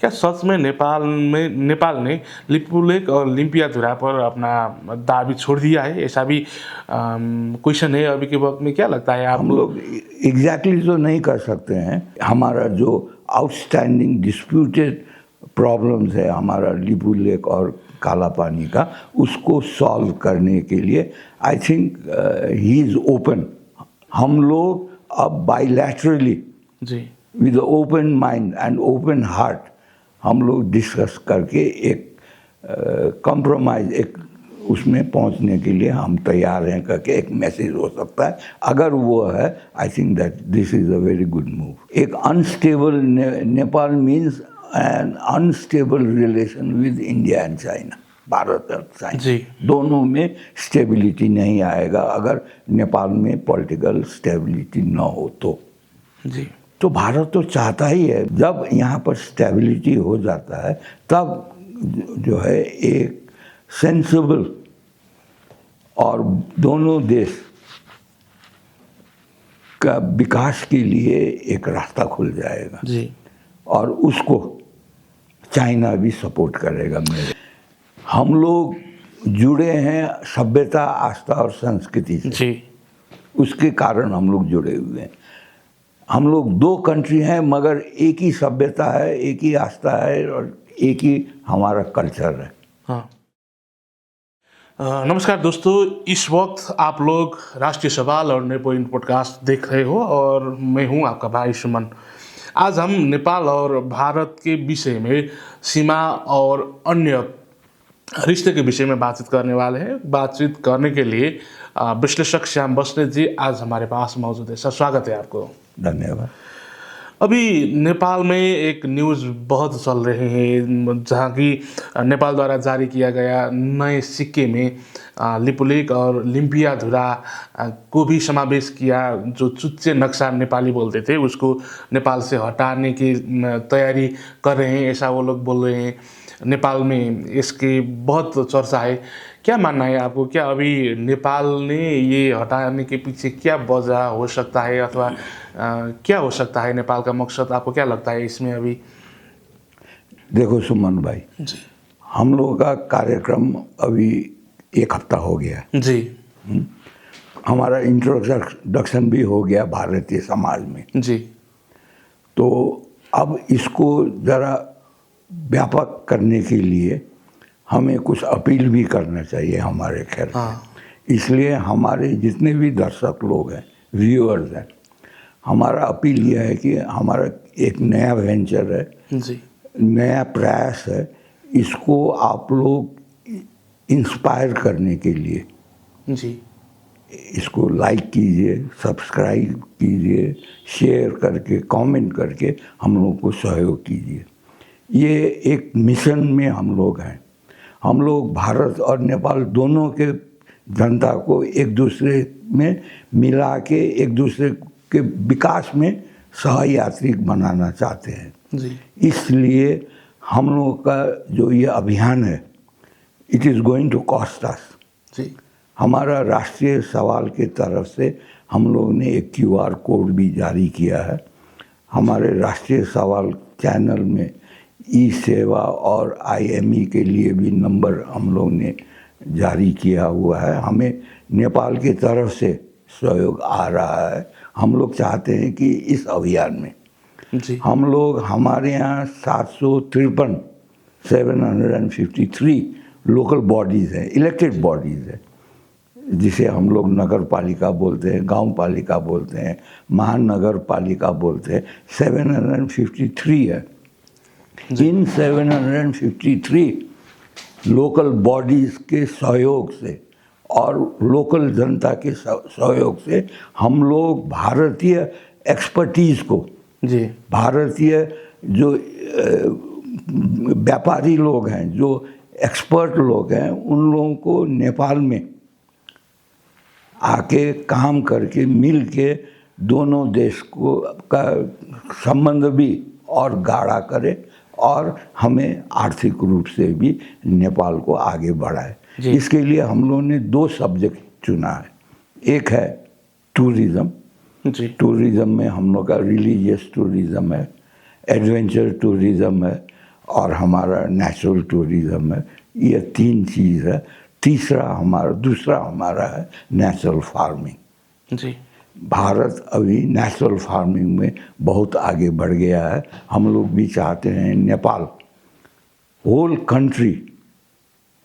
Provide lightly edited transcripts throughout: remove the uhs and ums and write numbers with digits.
क्या सच में नेपाल ने लिपुलेक और लिम्पियाधुरा पर अपना दावी छोड़ दिया है? ऐसा भी क्वेश्चन है अभी के वक्त में। क्या लगता है हम लोग एग्जैक्टली तो नहीं कर सकते हैं। हमारा जो आउटस्टैंडिंग डिस्प्यूटेड प्रॉब्लम्स है हमारा लिपुलेक और काला पानी का, उसको सॉल्व करने के लिए I think he is open. हम लोग अब बाइलैटरली जी with open mind and open heart हम लोग डिस्कस करके एक कॉम्प्रोमाइज़ एक उसमें पहुंचने के लिए हम तैयार हैं करके एक मैसेज हो सकता है। अगर वो है, I think that this is a very good move. एक unstable Nepal means an unstable relation with India and China. Bharat और चाइना दोनों में स्टेबिलिटी नहीं आएगा अगर नेपाल में पॉलिटिकल स्टेबिलिटी न हो तो। जी तो भारत तो चाहता ही है, जब यहाँ पर स्टेबिलिटी हो जाता है तब जो है एक सेंसिबल और दोनों देश का विकास के लिए एक रास्ता खुल जाएगा जी। और उसको चाइना भी सपोर्ट करेगा। मेरे हम लोग जुड़े हैं सभ्यता, आस्था और संस्कृति से जी। उसके कारण हम लोग जुड़े हुए हैं। हम लोग दो कंट्री हैं मगर एक ही सभ्यता है, एक ही आस्था है और एक ही हमारा कल्चर है। हाँ। नमस्कार दोस्तों, इस वक्त आप लोग राष्ट्रीय सवाल और ने पॉइंट पॉडकास्ट देख रहे हो और मैं हूं आपका भाई सुमन। आज हम नेपाल और भारत के विषय में, सीमा और अन्य रिश्ते के विषय में बातचीत करने वाले हैं। बातचीत करने के लिए विश्लेषक श्याम बस्नेत जी आज हमारे पास मौजूद है। सर, स्वागत है आपको। धन्यवाद। अभी नेपाल में एक न्यूज़ बहुत चल रहे हैं जहाँ की नेपाल द्वारा जारी किया गया नए सिक्के में लिपुलेक और लिम्पियाधुरा को भी समावेश किया। जो चुच्चे नक्शा नेपाली बोलते थे उसको नेपाल से हटाने की तैयारी कर रहे हैं, ऐसा वो लोग बोल रहे हैं। नेपाल में इसकी बहुत चर्चा है। क्या मानना है आपको? क्या अभी नेपाल ने ये हटाने के पीछे क्या वजह हो सकता है, अथवा क्या हो सकता है नेपाल का मकसद? आपको क्या लगता है इसमें अभी? देखो सुमन भाई जी, हम लोगों का कार्यक्रम अभी एक हफ्ता हो गया जी हमारा इंट्रोडक्शन भी हो गया भारतीय समाज में। जी तो अब इसको ज़रा व्यापक करने के लिए हमें कुछ अपील भी करना चाहिए हमारे ख्याल से। इसलिए हमारे जितने भी दर्शक लोग हैं, व्यूअर्स हैं, हमारा अपील यह है कि हमारा एक नया वेंचर है, जी नया प्रयास है, इसको आप लोग इंस्पायर करने के लिए जी इसको लाइक कीजिए, सब्सक्राइब कीजिए, शेयर करके, कमेंट करके हम लोगों को सहयोग कीजिए। ये एक मिशन में हम लोग हैं। हम लोग भारत और नेपाल दोनों के जनता को एक दूसरे में मिला के एक दूसरे के विकास में सहयात्री बनाना चाहते हैं। जी इसलिए हम लोगों का जो ये अभियान है, it is going to cost us. जी हमारा राष्ट्रीय सवाल के तरफ से हम लोग ने एक QR कोड भी जारी किया है। हमारे राष्ट्रीय सवाल चैनल में ई-सेवा और IME के लिए भी नंबर हम लोग ने जारी किया हुआ है। हमें नेपाल की तरफ से सहयोग आ रहा है। हम लोग चाहते हैं कि इस अभियान में जी हम लोग, हमारे यहाँ 753 लोकल बॉडीज़ हैं, इलेक्टेड बॉडीज़ हैं, जिसे हम लोग नगर पालिका बोलते हैं, गांव पालिका बोलते हैं, महानगर पालिका बोलते हैं। 753 है। इन 753 लोकल बॉडीज़ के सहयोग से और लोकल जनता के सहयोग से हम लोग भारतीय एक्सपर्टीज़ को, जी भारतीय जो व्यापारी लोग हैं, जो एक्सपर्ट लोग हैं, उन लोगों को नेपाल में आके काम करके मिल के दोनों देश को का संबंध भी और गाढ़ा करे और हमें आर्थिक रूप से भी नेपाल को आगे बढ़ाए। इसके लिए हम लोगों ने 2 सब्जेक्ट चुना है। एक है टूरिज़्म। जी टूरिज़्म में हम लोग का रिलीजियस टूरिज़्म है, एडवेंचर टूरिज़्म है और हमारा नेचुरल टूरिज्म है। ये 3 चीज़ है। दूसरा हमारा है नेचुरल फार्मिंग। जी भारत अभी नेचुरल फार्मिंग में बहुत आगे बढ़ गया है। हम लोग भी चाहते हैं Nepal whole country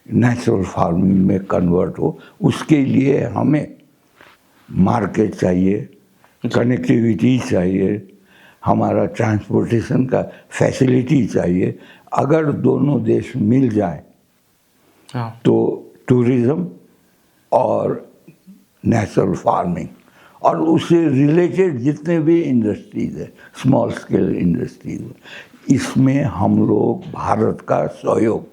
natural farming में कन्वर्ट हो। उसके लिए हमें मार्केट चाहिए, कनेक्टिविटी चाहिए, हमारा ट्रांसपोर्टेशन का फैसिलिटी चाहिए। अगर दोनों देश मिल जाएं हाँ तो टूरिज़्म और नेचुरल फार्मिंग और उससे रिलेटेड जितने भी इंडस्ट्रीज़ है, स्मॉल स्केल इंडस्ट्रीज़, इसमें हम लोग भारत का सहयोग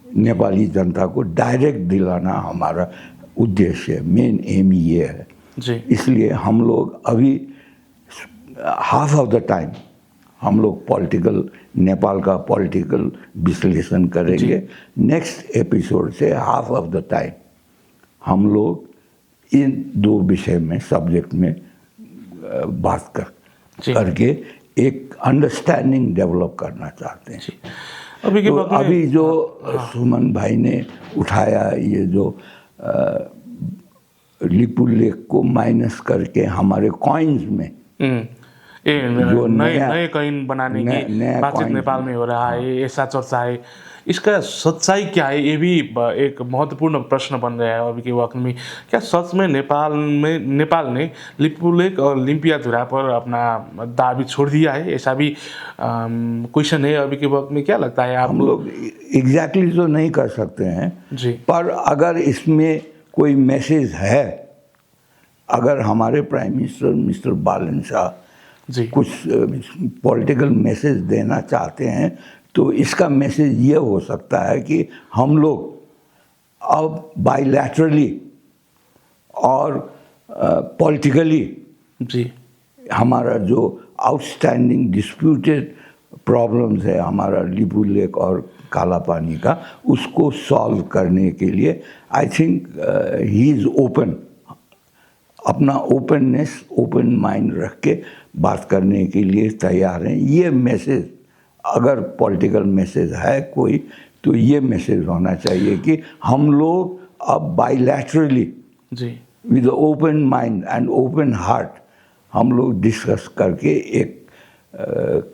नेपाली जनता को डायरेक्ट दिलाना हमारा उद्देश्य है। मेन एम ये है। जी इसलिए हम लोग अभी हाफ ऑफ द टाइम हम लोग नेपाल का पॉलिटिकल विश्लेषण करेंगे। नेक्स्ट एपिसोड से हाफ ऑफ द टाइम हम लोग इन 2 विषय में सब्जेक्ट में बात करके एक अंडरस्टैंडिंग डेवलप करना चाहते हैं। अभी के तो वक्त में अभी जो सुमन भाई ने उठाया ये जो लिपु लेक को माइनस करके हमारे कॉइन्स में जो नए कॉइन बनाने की नया बातचीत coins नेपाल में हो रहा है, ऐसा चर्चा है। इसका सच्चाई क्या है, ये भी एक महत्वपूर्ण प्रश्न बन गया है अभी के वक्त में। क्या सच में नेपाल ने लिपु लेक और लिम्पियाधुरा पर अपना दावी छोड़ दिया है? ऐसा भी क्वेश्चन है अभी के वक्त में। क्या लगता है आप? हम लोग एग्जैक्टली तो नहीं कर सकते हैं जी, पर अगर इसमें कोई मैसेज है, अगर हमारे प्राइम मिनिस्टर मिस्टर बालन शाह जी कुछ पॉलिटिकल मैसेज देना चाहते हैं तो इसका मैसेज ये हो सकता है कि हम लोग अब बायलैटरली और पॉलिटिकली जी हमारा जो आउटस्टैंडिंग डिस्प्यूटेड प्रॉब्लम्स है हमारा लिपु लेक और काला पानी का, उसको सॉल्व करने के लिए I think he is open, अपना ओपन माइंड रख के बात करने के लिए तैयार हैं। ये मैसेज, अगर पॉलिटिकल मैसेज है कोई, तो ये मैसेज होना चाहिए कि हम लोग अब बायलैटरली जी with open mind and open heart हम लोग डिस्कस करके एक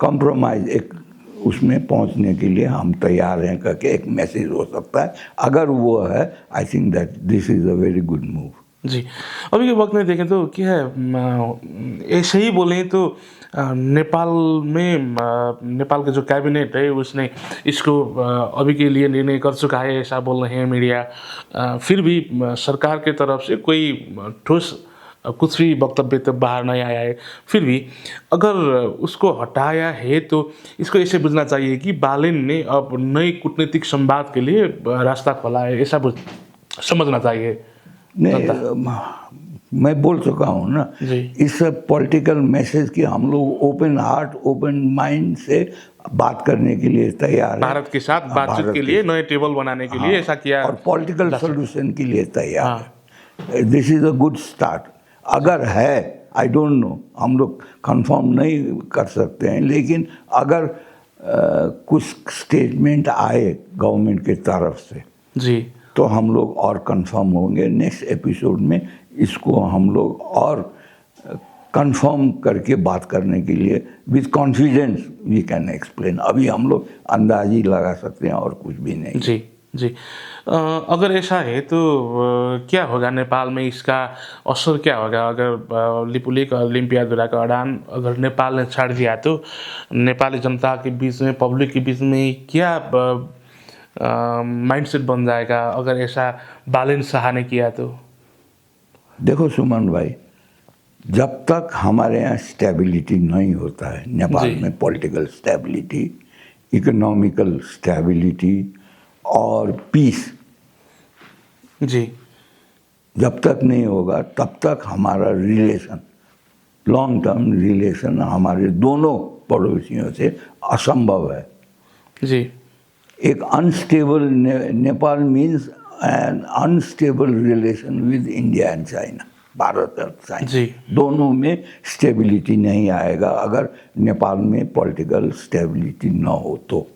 कॉम्प्रोमाइज़ एक उसमें पहुंचने के लिए हम तैयार हैं करके एक मैसेज हो सकता है। अगर वो है, I think that this is a very good move. जी, अभी के वक्त में देखें तो क्या है, ऐसे ही बोलें तो नेपाल के जो कैबिनेट है उसने इसको अभी के लिए निर्णय कर चुका है, ऐसा बोल रहे हैं मीडिया। फिर भी सरकार के तरफ से कोई ठोस कुछ भी वक्तव्य तो बाहर नहीं आया है। फिर भी अगर उसको हटाया है तो इसको ऐसे बुझना चाहिए कि बालेन ने अब नई कूटनीतिक संवाद के लिए रास्ता खोला है, ऐसा समझना चाहिए। नहीं, मैं बोल चुका हूँ ना, इस पॉलिटिकल मैसेज की हम लोग ओपन हार्ट ओपन माइंड से बात करने के लिए तैयार हैं। भारत के साथ बातचीत के लिए, नए टेबल बनाने के लिए ऐसा किया और पॉलिटिकल सोल्यूशन के लिए तैयार है। This is a good start. अगर है, आई डोंट नो, हम लोग कंफर्म नहीं कर सकते हैं, लेकिन अगर कुछ स्टेटमेंट आए गवर्नमेंट की तरफ से जी तो हम लोग और कंफर्म होंगे। नेक्स्ट एपिसोड में इसको हम लोग और कंफर्म करके बात करने के लिए with confidence we can explain. अभी हम लोग अंदाज ही लगा सकते हैं और कुछ भी नहीं। जी जी, अगर ऐसा है तो क्या होगा नेपाल में, इसका असर क्या होगा? अगर लिपु लेक और लिम्पियाधुरा का उड़ान अगर नेपाल ने छाड़ दिया तो नेपाली जनता के बीच में, पब्लिक के बीच में क्या माइंडसेट बन जाएगा अगर ऐसा बालेन शाह ने किया तो? देखो सुमन भाई, जब तक हमारे यहाँ स्टेबिलिटी नहीं होता है नेपाल में, पॉलिटिकल स्टेबिलिटी, इकोनॉमिकल स्टेबिलिटी और पीस जी, जब तक नहीं होगा तब तक हमारा रिलेशन, लॉन्ग टर्म रिलेशन हमारे दोनों पड़ोसियों से असंभव है। जी, एक unstable Nepal means an unstable relation with India and China. Bharat और चाइना जी। दोनों में स्टेबिलिटी नहीं आएगा अगर नेपाल में पॉलिटिकल स्टेबिलिटी न हो तो।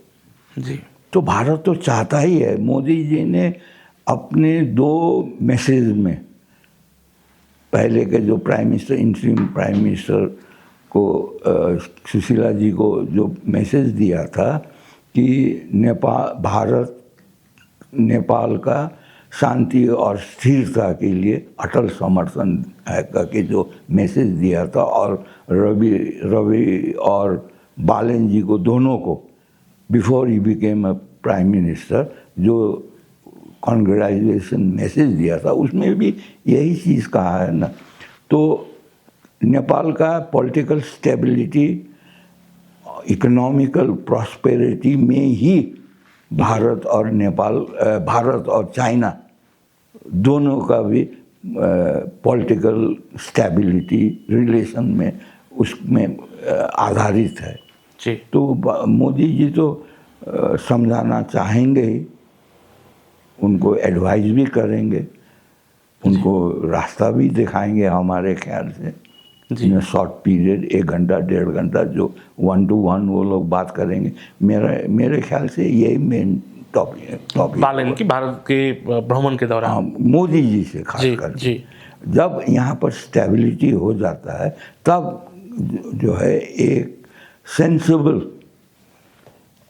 जी। तो भारत तो चाहता ही है। मोदी जी ने अपने 2 मैसेज में, पहले के जो prime minister, interim prime minister को सुशीला जी को जो मैसेज दिया था कि भारत नेपाल का शांति और स्थिरता के लिए अटल समर्थन है करके जो मैसेज दिया था, और रवि और बालन जी को, दोनों को, before he became a prime minister, जो कॉन्ग्रेचुलेशन मैसेज दिया था, उसमें भी यही चीज़ कहा है ना। तो नेपाल का पॉलिटिकल स्टेबिलिटी, इकोनॉमिकल प्रॉस्पेरिटी में ही भारत और चाइना दोनों का भी पॉलिटिकल स्टेबिलिटी रिलेशन में उसमें आधारित है। जी। तो मोदी जी तो समझाना चाहेंगे ही, उनको एडवाइस भी करेंगे, उनको रास्ता भी दिखाएंगे हमारे ख्याल से। इन शॉर्ट पीरियड 1 घंटा 1.5 घंटा जो 1 to 1 वो लोग बात करेंगे, मेरे ख्याल से यही मेन टॉपिक बालन की भारत के भ्रमण के दौरान। हाँ, मोदी जी से खास करके। जी। जब यहाँ पर स्टेबिलिटी हो जाता है तब जो है एक सेंसिबल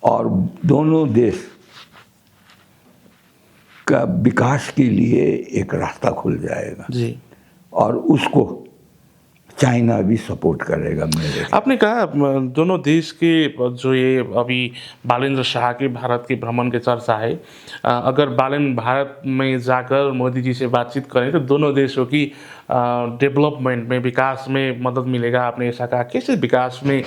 और दोनों देश का विकास के लिए एक रास्ता खुल जाएगा। जी। और उसको चाइना भी सपोर्ट करेगा मेरे। आपने कहा दोनों देश के जो ये अभी बालेंद्र शाह के भारत के भ्रमण के चर्चा है, अगर बालन भारत में जाकर मोदी जी से बातचीत करें तो दोनों देशों की डेवलपमेंट में, विकास में मदद मिलेगा। आपने ऐसा कहा, कैसे विकास में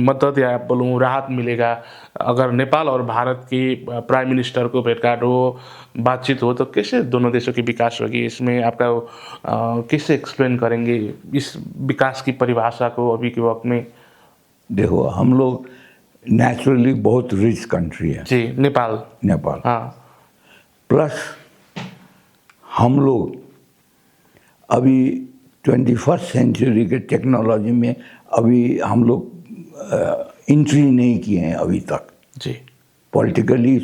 मदद या बोलूँ राहत मिलेगा अगर नेपाल और भारत के प्राइम मिनिस्टर को भेंटघाट हो, बातचीत हो, तो कैसे दोनों देशों की विकास होगी? इसमें आपका कैसे एक्सप्लेन करेंगे इस विकास की परिभाषा को अभी के वक्त में? देखो, हम लोग नेचुरली बहुत रिच कंट्री है। जी। नेपाल। हाँ। प्लस हम लोग अभी 21st सेंचुरी के टेक्नोलॉजी में अभी हम लोग एंट्री नहीं किए हैं अभी तक। जी। पॉलिटिकली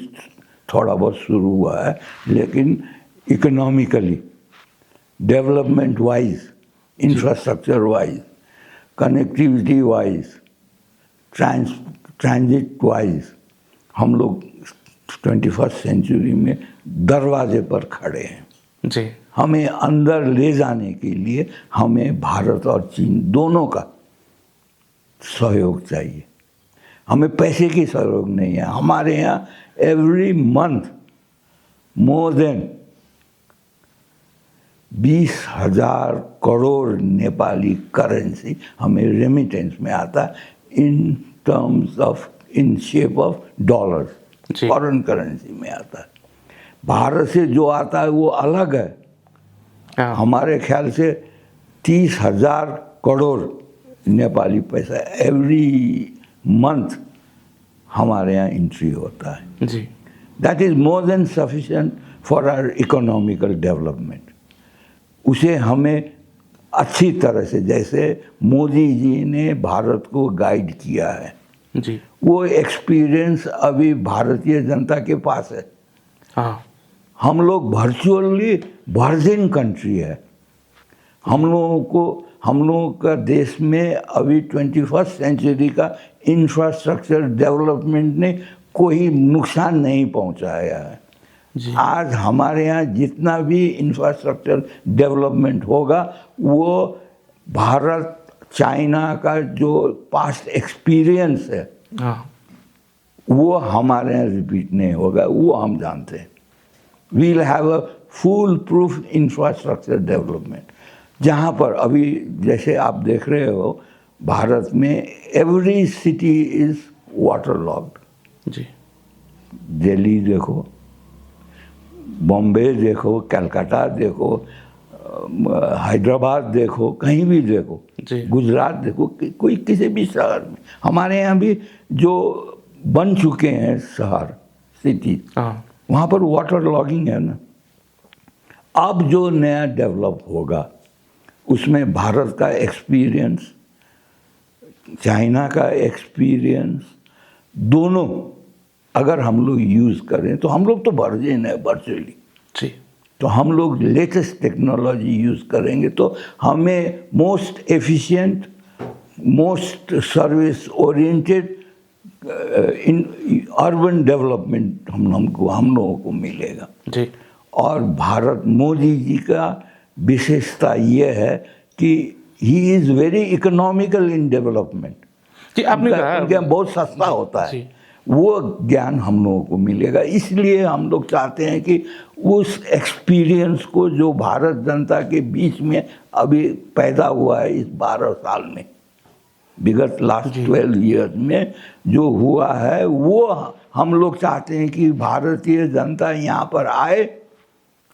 थोड़ा बहुत शुरू हुआ है, लेकिन economically, development wise, infrastructure wise, connectivity wise, transit wise हम लोग 21st सेंचुरी में दरवाजे पर खड़े हैं। जी। हमें अंदर ले जाने के लिए हमें भारत और चीन दोनों का सहयोग चाहिए। हमें पैसे की सहयोग नहीं है। हमारे यहाँ every month more than 20,000 crore Nepali currency हमें रेमिटेंस में आता है, in terms of, in shape of dollars, foreign currency में आता है। भारत से जो आता है वो अलग है। हमारे ख्याल से 30,000 करोड़ नेपाली पैसा एवरी मंथ हमारे यहाँ एंट्री होता है। जी। That is more than sufficient for our economical development. उसे हमें अच्छी तरह से, जैसे मोदी जी ने भारत को गाइड किया है, जी, वो एक्सपीरियंस अभी भारतीय जनता के पास है। हाँ। हम लोग वर्चुअली वर्जिन कंट्री है। हम लोगों का देश में अभी 21st सेंचुरी का इंफ्रास्ट्रक्चर डेवलपमेंट ने कोई नुकसान नहीं पहुंचाया है। आज हमारे यहाँ जितना भी इंफ्रास्ट्रक्चर डेवलपमेंट होगा वो भारत चाइना का जो पास्ट एक्सपीरियंस है, हाँ, वो हमारे यहाँ रिपीट नहीं होगा, वो हम जानते हैं। We will have a foolproof infrastructure development, जहाँ पर अभी जैसे आप देख रहे हो भारत में every city is water locked. जी, दिल्ली देखो, बॉम्बे देखो, कलकत्ता देखो, हैदराबाद देखो, कहीं भी देखो, गुजरात देखो, कोई किसी भी शहर में, हमारे यहाँ भी जो बन चुके हैं शहर, सिटी, वहाँ पर वाटर लॉगिंग है ना। अब जो नया डेवलप होगा उसमें भारत का एक्सपीरियंस, चाइना का एक्सपीरियंस, दोनों अगर हम लोग यूज़ करें तो हम लोग तो वर्जिन है वर्चुअली, जी तो हम लोग लेटेस्ट टेक्नोलॉजी यूज़ करेंगे तो हमें most efficient, most service oriented in urban development हम लोगों को मिलेगा। जी और भारत, मोदी जी का विशेषता ये है कि he is very economical in development. जी आपने कहा उनके यहाँ बहुत सस्ता होता जी। है, वो ज्ञान हम लोगों को मिलेगा। इसलिए हम लोग चाहते हैं कि उस एक्सपीरियंस को जो भारत जनता के बीच में अभी पैदा हुआ है इस 12 साल में, विगत लास्ट 12 ईयर्स में जो हुआ है, वो हम लोग चाहते हैं कि भारतीय जनता यहाँ पर आए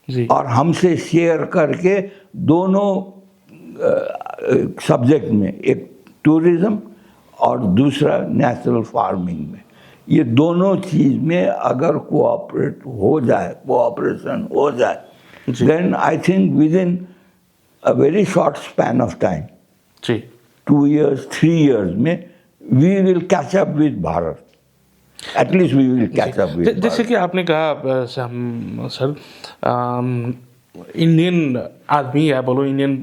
जी और हमसे शेयर करके दोनों सब्जेक्ट में, एक टूरिज्म और दूसरा नेचुरल फार्मिंग में, ये दोनों चीज़ में अगर कोऑपरेशन हो जाए then I think within a very short span of time, जी 2 years 3 years में we will catch up with Bharat, at least we will catch up with. जैसे कि आपने कहा सर, इंडियन आदमी या बोलो इंडियन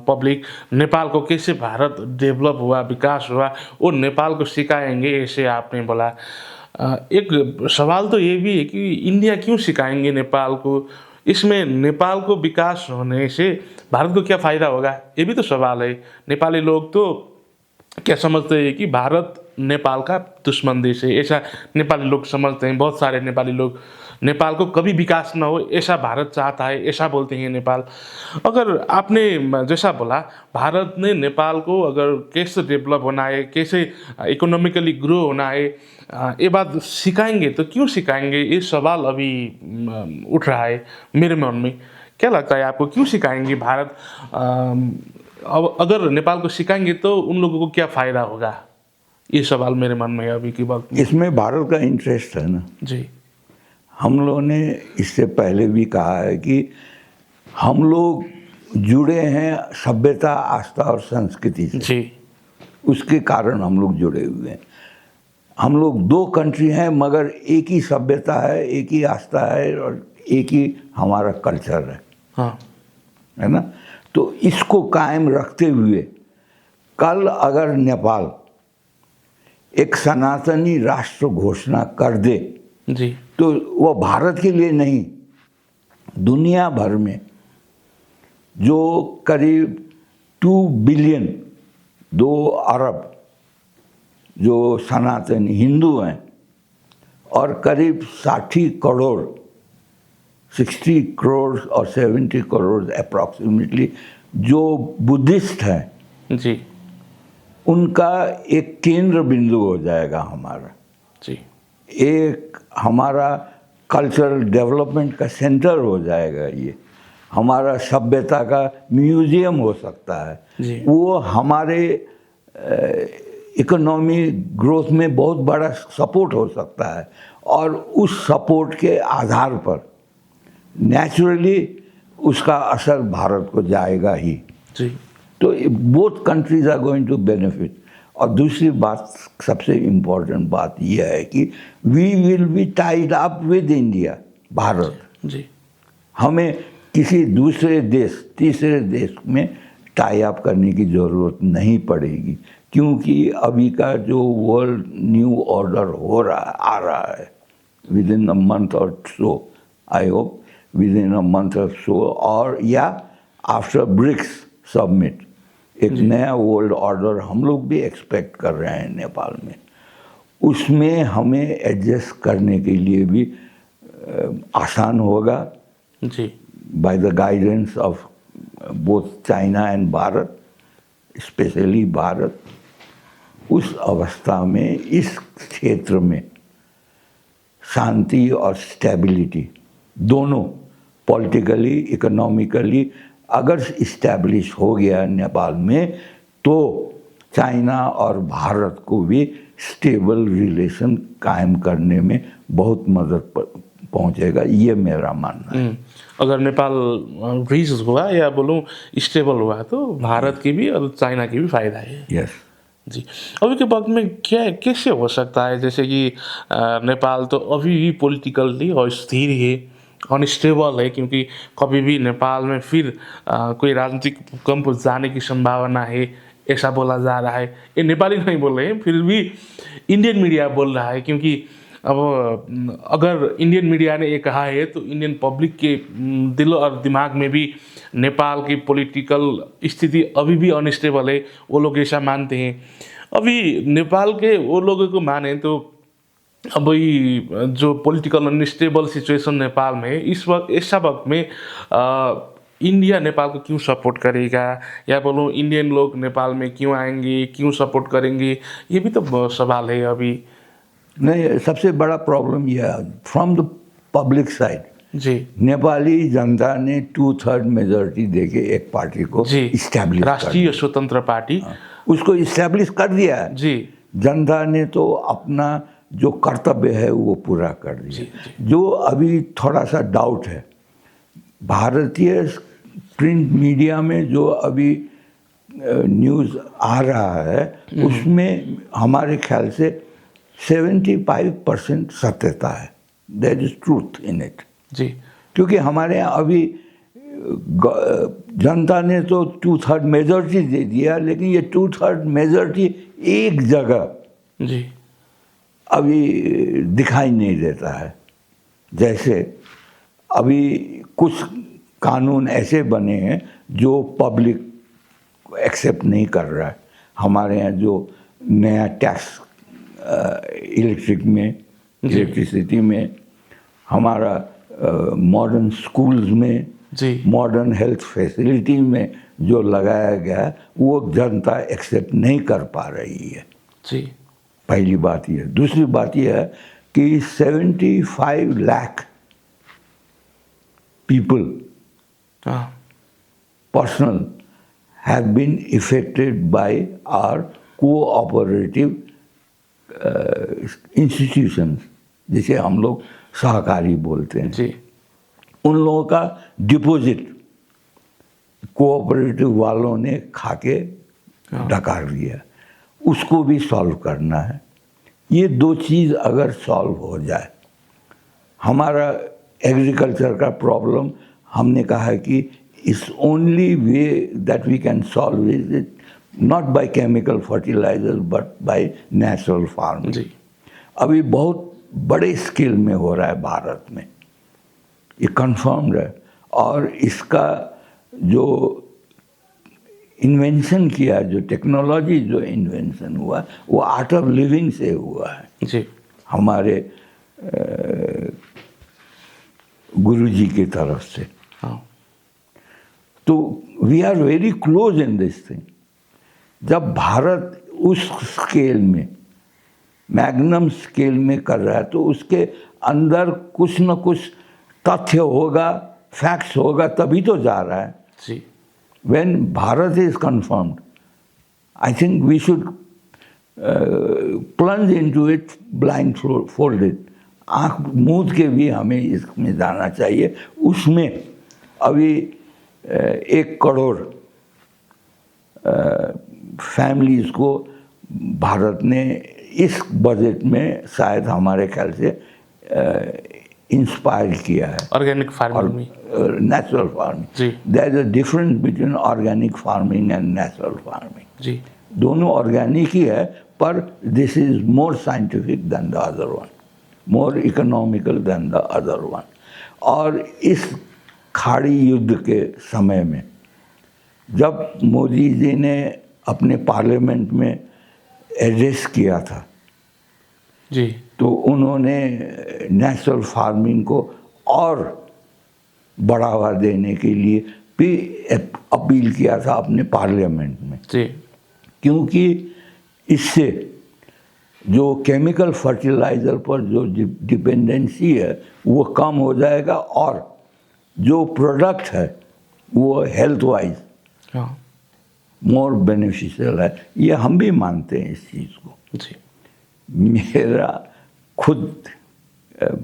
पब्लिक नेपाल को कैसे भारत डेवलप हुआ, विकास हुआ, वो नेपाल को सिखाएंगे, ऐसे आपने बोला। एक सवाल तो ये भी है कि इंडिया क्यों सिखाएंगे नेपाल को? इसमें नेपाल को विकास होने से भारत को क्या फ़ायदा होगा, ये भी तो सवाल है। नेपाली लोग तो क्या समझते हैं कि भारत नेपाल का दुश्मन देश है, ऐसा नेपाली लोग समझते हैं। बहुत सारे नेपाली लोग नेपाल को कभी विकास ना हो ऐसा भारत चाहता है, ऐसा बोलते हैं नेपाल। अगर आपने जैसा बोला भारत ने नेपाल को अगर कैसे डेवलप होना है, कैसे इकोनॉमिकली ग्रो होना है, ये बात सिखाएंगे तो क्यों सिखाएंगे, ये सवाल अभी उठ रहा है मेरे मन में। क्या लगता है आपको, क्यों सिखाएंगे भारत? अब अगर नेपाल को सिखाएंगे तो उन लोगों को क्या फ़ायदा होगा, ये सवाल मेरे मन में अभी के वक्त में। इसमें भारत का इंटरेस्ट है ना जी। हम लोगों ने इससे पहले भी कहा है कि हम लोग जुड़े हैं सभ्यता, आस्था और संस्कृति से। जी उसके कारण हम लोग जुड़े हुए हैं। हम लोग 2 कंट्री हैं मगर एक ही सभ्यता है, एक ही आस्था है और एक ही हमारा कल्चर है, हाँ है ना। तो इसको कायम रखते हुए कल अगर नेपाल एक सनातनी राष्ट्र घोषणा कर दे जी तो वो भारत के लिए नहीं, दुनिया भर में जो करीब 2 बिलियन 2 अरब जो सनातनी हिंदू हैं और करीब 60 करोड़ 60 करोड़ और 70 करोड़ अप्रॉक्सीमेटली जो बुद्धिस्ट हैं, जी उनका एक केंद्र बिंदु हो जाएगा हमारा। जी एक हमारा कल्चरल डेवलपमेंट का सेंटर हो जाएगा, ये हमारा सभ्यता का म्यूजियम हो सकता है। जी। वो हमारे इकोनॉमी ग्रोथ में बहुत बड़ा सपोर्ट हो सकता है और उस सपोर्ट के आधार पर नेचुरली उसका असर भारत को जाएगा ही। जी तो both countries are going to benefit. और दूसरी बात, सबसे इम्पोर्टेंट बात यह है कि we will be tied up with India, Bharat. जी हमें किसी दूसरे देश, तीसरे देश में टाई अप करने की ज़रूरत नहीं पड़ेगी, क्योंकि अभी का जो वर्ल्ड न्यू ऑर्डर आ रहा है with in a month or so, I hope within a month or so, और या आफ्टर ब्रिक्स सबमिट एक नया वर्ल्ड ऑर्डर हम लोग भी एक्सपेक्ट कर रहे हैं नेपाल में। उसमें हमें एडजस्ट करने के लिए भी आसान होगा जी by the guidance of both China and Bharat, specially Bharat. उस अवस्था में इस क्षेत्र में शांति और स्टेबिलिटी दोनों पॉलिटिकली, इकोनॉमिकली अगर इस्टेब्लिश हो गया नेपाल में, तो चाइना और भारत को भी स्टेबल रिलेशन कायम करने में बहुत मदद पहुंचेगा, ये मेरा मानना है। अगर नेपाल ब्रिज हुआ या बोलूँ स्टेबल हुआ तो भारत की भी और चाइना की भी फायदा है। यस। जी। अभी के वक्त में क्या कैसे हो सकता है, जैसे कि नेपाल तो अभी भी पॉलिटिकली अस्थिर है, अनस्टेबल है, क्योंकि कभी भी नेपाल में फिर कोई राजनीतिक भूकंप जाने की संभावना है, ऐसा बोला जा रहा है। ये नेपाली नहीं बोल रहे हैं, फिर भी इंडियन मीडिया बोल रहा है, क्योंकि अब अगर इंडियन मीडिया ने ये कहा है तो इंडियन पब्लिक के दिल और दिमाग में भी नेपाल की पॉलिटिकल स्थिति अभी भी अनस्टेबल है, वो लोग ऐसा मानते हैं। अभी नेपाल के वो लोगों को माने तो अब ये जो पॉलिटिकल अनस्टेबल सिचुएशन नेपाल में इस वक्त ऐसा वक्त में इंडिया नेपाल को क्यों सपोर्ट करेगा, या बोलूँ इंडियन लोग नेपाल में क्यों आएंगे, क्यों सपोर्ट करेंगे, ये भी तो सवाल है अभी। नहीं, सबसे बड़ा प्रॉब्लम यह है फ्रॉम द पब्लिक साइड। जी। नेपाली जनता ने 2/3 मेजोरिटी देके एक पार्टी को जी, इस्टेब्लिश राष्ट्रीय स्वतंत्र पार्टी, उसको इस्टेब्लिश कर दिया है। जी। जनता ने तो अपना जो कर्तव्य है वो पूरा कर दिया। जी। जो अभी थोड़ा सा डाउट है, भारतीय प्रिंट मीडिया में जो अभी न्यूज़ आ रहा है उसमें हमारे ख्याल से 75% सत्यता है। There is truth in it. जी। क्योंकि हमारे यहाँ अभी जनता ने तो 2/3 मेजोरिटी दे दिया, लेकिन ये 2/3 मेजोरिटी एक जगह जी अभी दिखाई नहीं देता है। जैसे अभी कुछ कानून ऐसे बने हैं जो पब्लिक एक्सेप्ट नहीं कर रहा है। हमारे यहाँ जो नया टैक्स इलेक्ट्रिसिटी में, हमारा मॉडर्न स्कूल्स में, मॉडर्न हेल्थ फैसिलिटी में जो लगाया गया वो जनता एक्सेप्ट नहीं कर पा रही है। जी। पहली बात यह। दूसरी बात यह है कि 75 lakh people personal have been affected by our cooperative institutions, जिसे हम लोग सहकारी बोलते हैं। जी। उन लोगों का डिपॉजिट कोऑपरेटिव वालों ने खाके डकार दिया, उसको भी सॉल्व करना है। ये दो चीज़ अगर सॉल्व हो जाए, हमारा एग्रीकल्चर का प्रॉब्लम हमने कहा है कि it's only way that we can solve it not by chemical fertiliser but by natural farming. अभी बहुत बड़े स्केल में हो रहा है भारत में, ये कंफर्म्ड है। और इसका जो इन्वेंशन किया, जो टेक्नोलॉजी जो इन्वेंशन हुआ वो आर्ट ऑफ लिविंग से हुआ है। जी। हमारे गुरुजी की तरफ से। हाँ। तो we are very close in this thing. जब भारत उस स्केल में, मैग्नम स्केल में कर रहा है तो उसके अंदर कुछ न कुछ तथ्य होगा, फैक्ट्स होगा, तभी तो जा रहा है। जी। When Bharat is confirmed, I think we should plunge into it blindfolded. आँख मूंद के भी हमें इसमें जाना चाहिए। उसमें अभी 1 करोड़ फैमिलीज़ को भारत ने इस बजट में शायद हमारे ख्याल से इंस्पायर किया है। ऑर्गेनिक फार्मिंग में, नेचुरल फार्मिंग। जी। There is a difference between organic farming and natural farming. जी। दोनों ऑर्गेनिक ही है, पर this is more scientific than the other one, more economical than the other one. और इस खाड़ी युद्ध के समय में जब मोदी जी ने अपने पार्लियामेंट में एड्रेस किया था, जी, तो उन्होंने नेचुरल फार्मिंग को और बढ़ावा देने के लिए भी अपील किया था अपने पार्लियामेंट में। जी। क्योंकि इससे जो केमिकल फर्टिलाइज़र पर जो डिपेंडेंसी है वो कम हो जाएगा, और जो प्रोडक्ट है वो हेल्थ वाइज मोर बेनिफिशियल है। ये हम भी मानते हैं इस चीज़ को। जी। मेरा खुद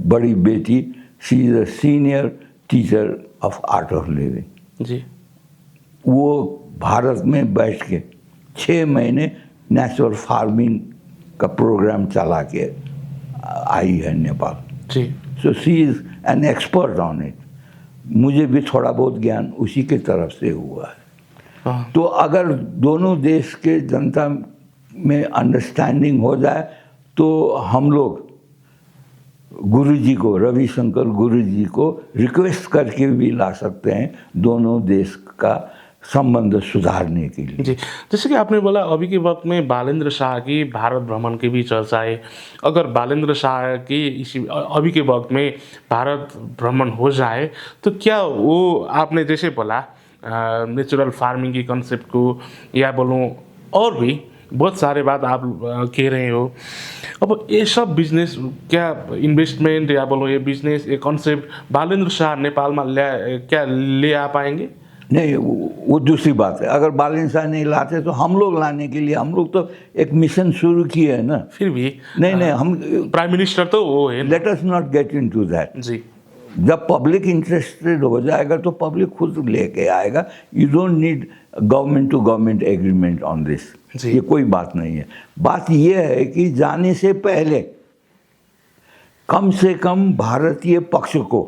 बड़ी बेटी she is a senior teacher of Art of Living. जी। वो भारत में बैठ के 6 महीने नेचुरल फार्मिंग का प्रोग्राम चला के आई है नेपाल। जी। So she is an expert on it. मुझे भी थोड़ा बहुत ज्ञान उसी के तरफ से हुआ है। हाँ। तो अगर दोनों देश के जनता में अंडरस्टैंडिंग हो जाए तो हम लोग गुरुजी को, रविशंकर गुरुजी को रिक्वेस्ट करके भी ला सकते हैं दोनों देश का संबंध सुधारने के लिए। जी, जैसे कि आपने बोला अभी के वक्त में बालेंद्र शाह की भारत भ्रमण की भी चर्चा है। अगर बालेंद्र शाह की अभी के वक्त में भारत भ्रमण हो जाए तो क्या वो आपने जैसे बोला नेचुरल फार्मिंग की कंसेप्ट को या बोलूँ और भी बहुत सारे बात आप कह रहे हो, अब ये सब बिजनेस क्या इन्वेस्टमेंट या बोलो ये बिजनेस ये कॉन्सेप्ट बालेंद्र शाह नेपाल में क्या ले आ पाएंगे? नहीं, वो दूसरी बात है। अगर बालेंद्र शाह नहीं लाते तो हम लोग लाने के लिए हम लोग तो एक मिशन शुरू किए है ना। फिर भी नहीं हम प्राइम मिनिस्टर तो वो है। Let us not get into that. जी। जब पब्लिक इंटरेस्टेड हो जाएगा तो पब्लिक खुद लेके आएगा। You don't need government to government agreement on this. ये कोई बात नहीं है। बात यह है कि जाने से पहले कम से कम भारतीय पक्ष को,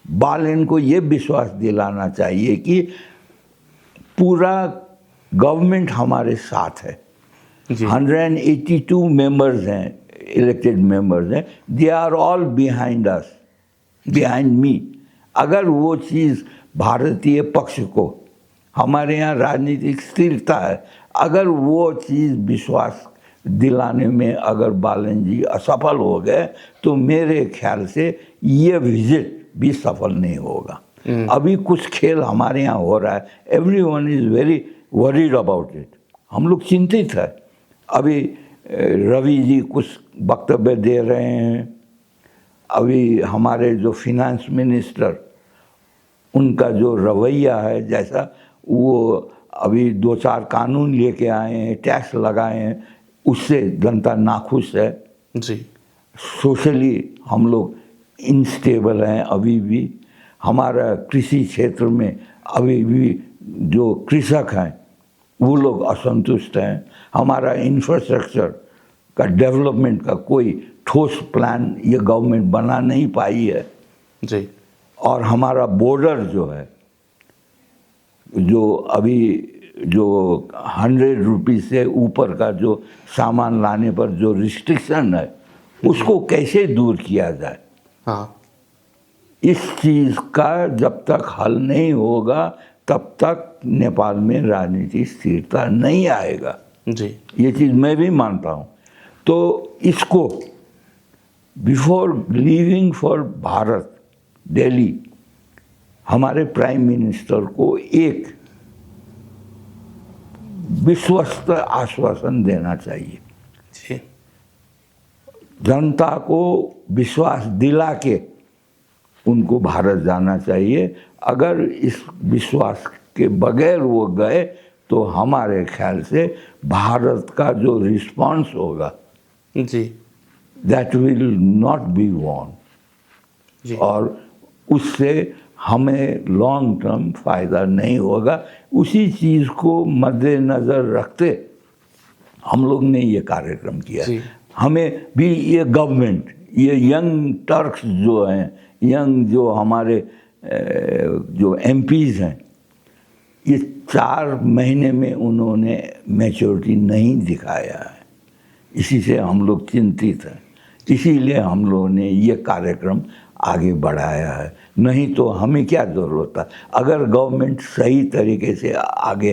बालेन को ये विश्वास दिलाना चाहिए कि पूरा गवर्नमेंट हमारे साथ है। 182 मेंबर्स हैं, इलेक्टेड मेंबर्स हैं, they are all behind us, behind me. अगर वो चीज़ भारतीय पक्ष को, हमारे यहाँ राजनीतिक स्थिरता है, अगर वो चीज़ विश्वास दिलाने में अगर बालन जी असफल हो गए तो मेरे ख्याल से ये विजिट भी सफल नहीं होगा। अभी कुछ खेल हमारे यहाँ हो रहा है। Everyone is very worried about it. हम लोग चिंतित है। अभी रवि जी कुछ वक्तव्य दे रहे हैं। अभी हमारे जो फिनेंस मिनिस्टर, उनका जो रवैया है, जैसा वो अभी 2-4 कानून लेके आए हैं, टैक्स लगाए हैं, उससे जनता नाखुश है। जी। सोशली हम लोग इनस्टेबल हैं। अभी भी हमारा कृषि क्षेत्र में अभी भी जो कृषक हैं वो लोग असंतुष्ट हैं। हमारा इंफ्रास्ट्रक्चर का डेवलपमेंट का कोई ठोस प्लान ये गवर्नमेंट बना नहीं पाई है। जी। और हमारा बॉर्डर जो है, जो अभी जो 100 रुपीज़ से ऊपर का जो सामान लाने पर जो रिस्ट्रिक्शन है, उसको कैसे दूर किया जाए। हाँ। इस चीज़ का जब तक हल नहीं होगा तब तक नेपाल में राजनीतिक स्थिरता नहीं आएगा। जी। ये चीज़ मैं भी मानता हूँ। तो इसको before leaving for Bharat Delhi, हमारे प्राइम मिनिस्टर को एक विश्वस्त आश्वासन देना चाहिए। जी। जनता को विश्वास दिला के उनको भारत जाना चाहिए। अगर इस विश्वास के बगैर वो गए तो हमारे ख्याल से भारत का जो रिस्पांस होगा, जी, that will not be won, और उससे हमें लॉन्ग टर्म फायदा नहीं होगा। उसी चीज़ को मद्देनज़र रखते हम लोग ने ये कार्यक्रम किया। हमें भी ये गवर्नमेंट, ये यंग टर्क्स जो हैं, यंग जो हमारे जो एमपीज़ हैं, ये 4 महीने में उन्होंने मैच्योरिटी नहीं दिखाया है। इसी से हम लोग चिंतित हैं। इसीलिए हम लोगों ने ये कार्यक्रम आगे बढ़ाया है। नहीं तो हमें क्या ज़रूरत है। अगर गवर्नमेंट सही तरीके से आगे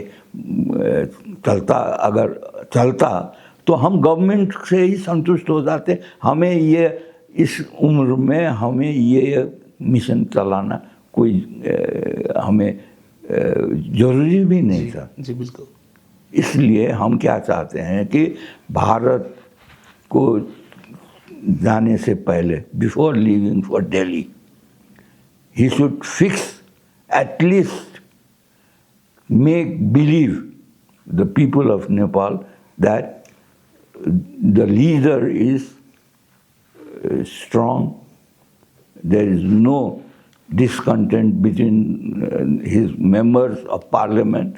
चलता तो हम गवर्नमेंट से ही संतुष्ट हो जाते। हमें ये इस उम्र में हमें ये मिशन चलाना कोई हमें ज़रूरी भी नहीं था। जी बिल्कुल। इसलिए हम क्या चाहते हैं कि भारत को जाने से पहले, before leaving for Delhi, he should fix, at least make believe the people of Nepal that the leader is strong, there is no discontent between his members of parliament.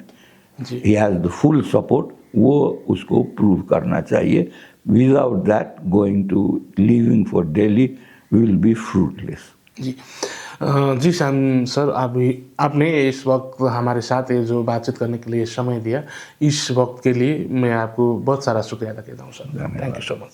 जी He has the full support. वो उसको prove करना चाहिए. Without that, going to leaving for Delhi will be fruitless. जी जी Shyam sir, आपने इस वक्त हमारे साथ ये जो बातचीत करने के लिए समय दिया, इस वक्त के लिए मैं आपको बहुत सारा शुक्रिया अदा करता हूँ sir. Thank you so much.